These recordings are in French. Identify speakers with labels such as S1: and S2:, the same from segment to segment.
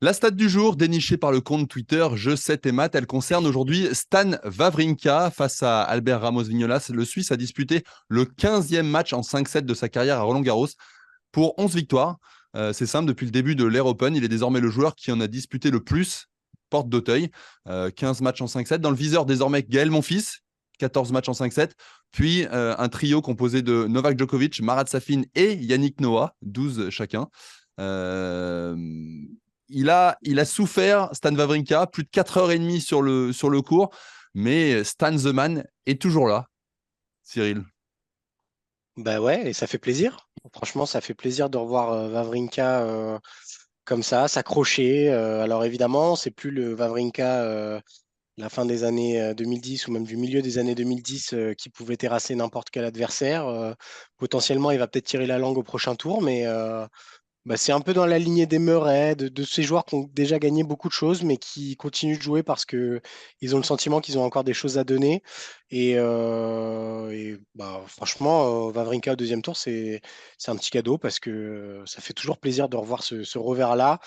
S1: La stat du jour, dénichée par le compte Twitter Je sais tes maths, elle concerne aujourd'hui Stan Wawrinka face à Albert Ramos Vignolas. Le Suisse a disputé le 15e match en 5-7 de sa carrière à Roland-Garros pour 11 victoires. C'est simple, depuis le début de l'Air Open, il est désormais le joueur qui en a disputé le plus, porte d'Auteuil, 15 matchs en 5-7. Dans le viseur, désormais, Gaël Monfils, 14 matchs en 5-7. Puis un trio composé de Novak Djokovic, Marat Safin et Yannick Noah, 12 chacun. Euh, il a souffert, Stan Wawrinka, plus de 4h30 sur le court, mais Stan the Man est toujours là, Cyril.
S2: Bah ouais, et ça fait plaisir. Franchement, ça fait plaisir de revoir Wawrinka comme ça, s'accrocher. Alors évidemment, c'est plus le Wawrinka la fin des années 2010 ou même du milieu des années 2010 qui pouvait terrasser n'importe quel adversaire. Potentiellement, il va peut-être tirer la langue au prochain tour, mais bah, c'est un peu dans la lignée des Murray, de ces joueurs qui ont déjà gagné beaucoup de choses, mais qui continuent de jouer parce que ils ont le sentiment qu'ils ont encore des choses à donner. Bah, franchement, Wawrinka au deuxième tour, c'est un petit cadeau parce que ça fait toujours plaisir de revoir ce revers-là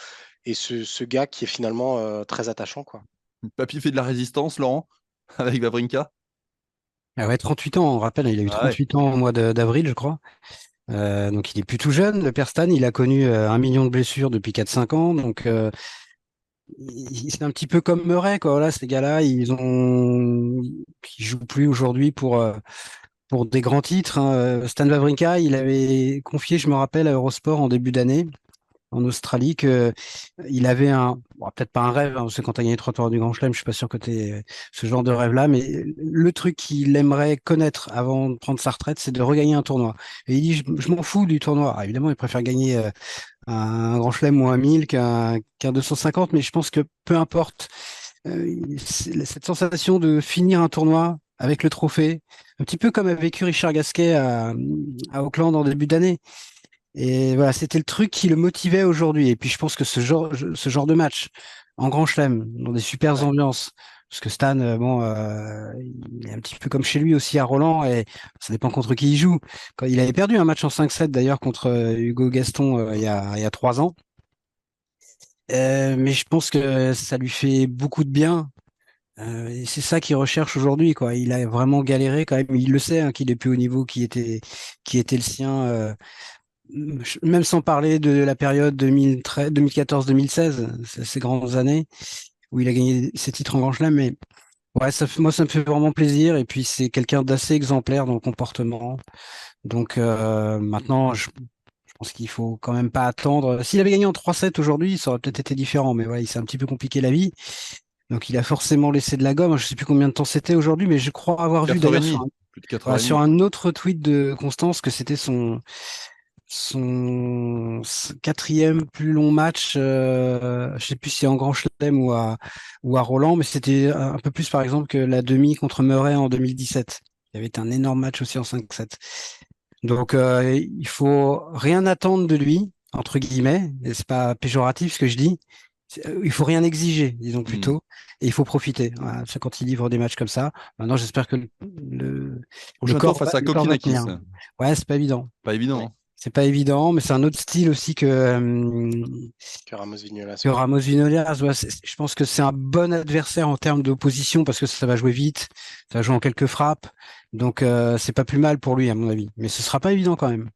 S2: et ce gars qui est finalement très attachant, quoi.
S1: Papy fait de la résistance, Laurent, avec Wawrinka.
S3: Ah ouais, 38 ans, on rappelle, il a eu
S1: Ah ouais.
S3: 38 ans au mois d'avril, je crois. Donc il est plus tout jeune. Le père Stan, il a connu 1 million de blessures depuis 4 5 ans. Donc c'est un petit peu comme Murray, quoi. Voilà, ces gars-là, ils jouent plus aujourd'hui pour des grands titres, hein. Stan Wawrinka, il avait confié, je me rappelle, à Eurosport en début d'année, en Australie, que il avait bon, peut-être pas un rêve, hein, parce que quand tu as gagné 3 tours du Grand Chelem, je suis pas sûr que tu ce genre de rêve-là, mais le truc qu'il aimerait connaître avant de prendre sa retraite, c'est de regagner un tournoi. Et il dit, je m'en fous du tournoi. Ah, évidemment, il préfère gagner un Grand Chelem ou un 1000 qu'un 250, mais je pense que peu importe, cette sensation de finir un tournoi avec le trophée, un petit peu comme a vécu Richard Gasquet à Auckland en début d'année. Et voilà, c'était le truc qui le motivait aujourd'hui. Et puis je pense que ce genre de match en Grand Chelem, dans des super
S1: Ouais.
S3: ambiances, parce que Stan, bon, il est un petit peu comme chez lui aussi à Roland, et ça dépend contre qui il joue. Quand il avait perdu un match en 5-7 d'ailleurs contre Hugo Gaston il y a 3 ans. Mais je pense que ça lui fait beaucoup de bien. Et c'est ça qu'il recherche aujourd'hui, quoi. Il a vraiment galéré quand même. Il le sait, hein, qu'il est plus au niveau qui était le sien. Même sans parler de la période 2013, 2014-2016, ces grandes années où il a gagné ses titres en Grand Chelem. Mais ouais, moi, ça me fait vraiment plaisir. Et puis, c'est quelqu'un d'assez exemplaire dans le comportement. Donc, maintenant, je pense qu'il faut quand même pas attendre. S'il avait gagné en 3-7 aujourd'hui, ça aurait peut-être été différent. Mais voilà, il s'est un petit peu compliqué la vie. Donc, il a forcément laissé de la gomme. Je sais plus combien de temps c'était aujourd'hui, mais je crois avoir vu d'ailleurs
S1: 4h30. Plus de
S3: voilà, sur
S1: 4h30.
S3: un autre tweet de Constance que c'était son quatrième plus long match, je sais plus si c'est en Grand Chelem ou à Roland, mais c'était un peu plus par exemple que la demi contre Murray en 2017. Il y avait été un énorme match aussi en 5-7. Donc il faut rien attendre de lui, entre guillemets, et c'est pas péjoratif ce que je dis. Il faut rien exiger, disons
S1: Hmm.
S3: plutôt, et il faut profiter. Voilà, c'est quand il livre des matchs comme ça. Maintenant, j'espère que le
S1: Prochain tour
S3: corps
S1: face à
S3: le corps va
S1: Kokinakis.
S3: tenir. Ouais, c'est pas évident.
S1: Pas évident,
S2: Ouais,
S1: hein.
S3: C'est pas évident, mais c'est un autre style aussi
S2: que Ramos Vignolas,
S3: que
S2: ouais.
S3: Ramos Vinolas. Ouais, je pense que c'est un bon adversaire en termes d'opposition parce que ça va jouer vite, ça va jouer en quelques frappes. Donc c'est pas plus mal pour lui à mon avis. Mais ce sera pas évident quand même.